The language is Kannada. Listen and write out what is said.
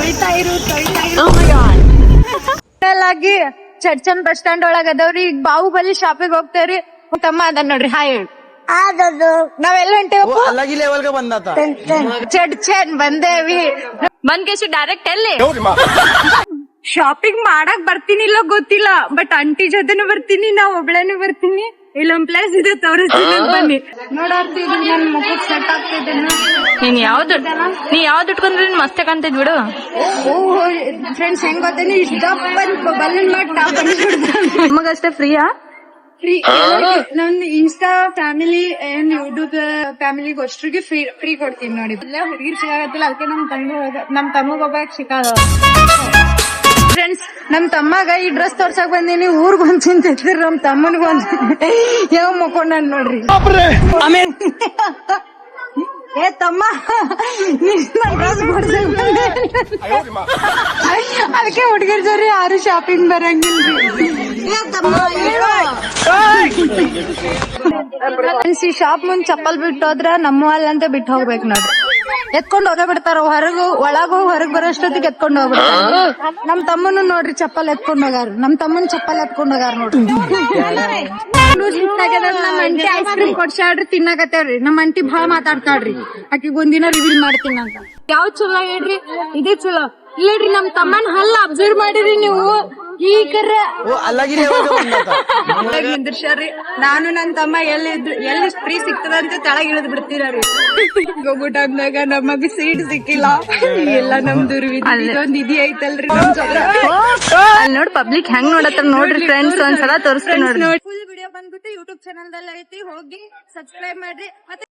ತೊಳಿತಾ ಇರು ಆಗಿ ಚಡ್ಚನ್ ಬಸ್ ಸ್ಟ್ಯಾಂಡ್ ಒಳಗ ಅದಾವ್ರಿ. ಈಗ ಬಾಹುಬಲಿ ಶಾಪಿಗೆ ಹೋಗ್ತೇವ್ರಿ. ತಮ್ಮ ಅದ ನೋಡ್ರಿ ಹಾಯ್ ಹೇಳಿ. ನಾವೆಲ್ಲ ಹೊಂಟೇವ ಚಡ್ಚನ್ ಬಂದೇವಿ. ಬಂದ್ಕೇಶಿ ಡೈರೆಕ್ಟ್ ಎಲ್ಲಿ ಶಾಪಿಂಗ್ ಮಾಡಕ್ ಬರ್ತೀನಿ ಇಲ್ಲ ಗೊತ್ತಿಲ್ಲ, ಬಟ್ ಅಂಟಿ ಜೊತೆನೂ ಬರ್ತೀನಿ, ನಾ ಒಬ್ಳೇನು ಬರ್ತೀನಿ. ಇಲ್ಲೊಂದ್ ಪ್ಲೇಸ್ ಇದೆ ತೋರಿಸ್ತೀನಿ, ಬನ್ನಿ ನೋಡಾಡ್ತಿದ್ವಿ. ನನ್ ಮುಖಕ್ ಸೆಟ್ ಆಗ್ತಿದ್ದೇನೆ. ನೀ ಯಾವ್ದು ಇಟ್ಕೊಂಡ್ರಿ ಮಸ್ತ್ ಕಾಣ್ತಿದ್ ಬಿಡು. ಫ್ರೆಂಡ್ಸ್ ಹೆಂಗ್ ಗೊತ್ತೇನಿ, ಇಷ್ಟ ಬಲ್ಲನ್ ಮಾಡಿ ಟಾಪ್ ನಮಗಷ್ಟೇ ಫ್ರೀಯಾ? ಫ್ರೀ ನನ್ ಇನ್ಸ್ಟಾ ಫ್ಯಾಮಿಲಿ ಏನ್ ಯೂಟ್ಯೂಬ್ ಫ್ಯಾಮಿಲಿಗೆ ಅಷ್ಟ್ರಿಗೆ ಫ್ರೀ ಕೊಡ್ತೀನಿ ನೋಡಿ. ಎಲ್ಲ ಹುಡುಗಿರ್ ಸಿಗತ್ತಿಲ್ಲ, ಅದಕ್ಕೆ ನಮ್ ತಮ್ಮಗ್ ಒಬ್ಬಾಕ್ ಸಿಕ್ಕಾದ. ಫ್ರೆಂಡ್ಸ್ ನಮ್ ತಮ್ಮಗ ಈ ಡ್ರೆಸ್ ತೋರ್ಸಕ್ ಬಂದೀನಿ. ಊರ್ಗ್ ಒಂದ್ ಚಿಂತಿರ್ತೀರಿ, ನಮ್ ತಮ್ಮನ್ಗ ಒಂದ್ ಯಾವ ಮಕ್ಕೊಂಡ್ ನೋಡ್ರಿ. ಏ ತಮ್ಮ ಡ್ರೆಸ್ ಕೊಡ್ಸಕ್ ಬಂದೆ, ಅದಕ್ಕೆ ಹುಡುಗಿರ್ ಜೋರಿ ಯಾರು ಶಾಪಿಂಗ್ ಬರಂಗಿಲ್ರಿ. ಈ ಶಾಪ್ ಮುಂದ್ ಚಪ್ಪಲ್ ಬಿಟ್ಟು ಹೋದ್ರ ನಮ್ಮ ಅಲ್ಲ ಅಂತ ಬಿಟ್ಟು ಹೋಗ್ಬೇಕು ನೋಡ್ರಿ. ಎತ್ಕೊಂಡ್ ಹೋಗೇ ಬಿಡ್ತಾರ. ಒಳಗ ಹೊರಗ್ ಬರೋಷ್ಟೊತ್ತಿಗೆ ಎತ್ಕೊಂಡ್ ಹೋಗ್ಬಿಡ್ತಾರ. ನಮ್ ತಮ್ಮನು ನೋಡ್ರಿ ಚಪ್ಪಲ್ ಎತ್ಕೊಂಡ್ ಹೋಗಾರ. ನಮ್ ತಮ್ಮನ್ ಚಪ್ಪಲ್ ಎತ್ಕೊಂಡ್ ಹೋಗಾರ ನೋಡ್ರಿ. ನಮ್ ಅಂಟಿ ಐಸ್ ಕ್ರೀಮ್ ಕೊಡ್ಸಾಡ್ರಿ ತಿನ್ನಾಕತ್ತೇವ್ರಿ. ನಮ್ ಅಂಟಿ ಭಾಳ ಮಾತಾಡ್ತಾಳ್ರಿ. ಆಕಿಗ್ ಒಂದಿನ ರಿವೀಲ್ ಮಾಡ್ತೀನಿ ಅಂತ. ಯಾವ್ ಚಲೋ ಹೇಳ್ರಿ? ಇದೇ ಚಲೋ ಇಲ್ರಿ. ನಮ್ ತಮ್ಮನ್ ಹಲ್ಲ ಅಬ್ಸರ್ವ್ ಮಾಡಿರಿ ನೀವು. ಈಗರ ನಿಂದ್ರಸ್ಯಾರಿ. ನಾನು ನನ್ ತಮ್ಮ ಎಲ್ಲಿ ಫ್ರೀ ಸಿಗ್ತದ ಅಂತ ತೆಳಗ್ ಇಳಿದ್ ಬಿಡ್ತೀರಿ. ಹೋಗೋ ಟೈಮ್ನಾಗ ನಮಗ್ ಸೀಟ್ ಸಿಕ್ಕಿಲ್ಲ. ಎಲ್ಲ ನಮ್ ದುರ್ವಿಧಿ ನಿಧಿ ಐತಲ್ರಿ ನಮ್ ಜೊತೆ. ಅಲ್ಲಿ ನೋಡಿ ಪಬ್ಲಿಕ್ ಹೆಂಗ್ ನೋಡತ್ತಾರ ನೋಡ್ರಿ ಫ್ರೆಂಡ್ಸ್. ಒಂದ್ಸಲ ತೋರಿಸ್ತೀನಿ ನೋಡಿ. ಫುಲ್ ವಿಡಿಯೋ ಬಂದ್ಬಿಟ್ಟು ಯೂಟ್ಯೂಬ್ ಚಾನಲ್ ದಲ್ಲಿ ಐತಿ, ಹೋಗಿ ಸಬ್ಸ್ಕ್ರೈಬ್ ಮಾಡ್ರಿ. ಮತ್ತೆ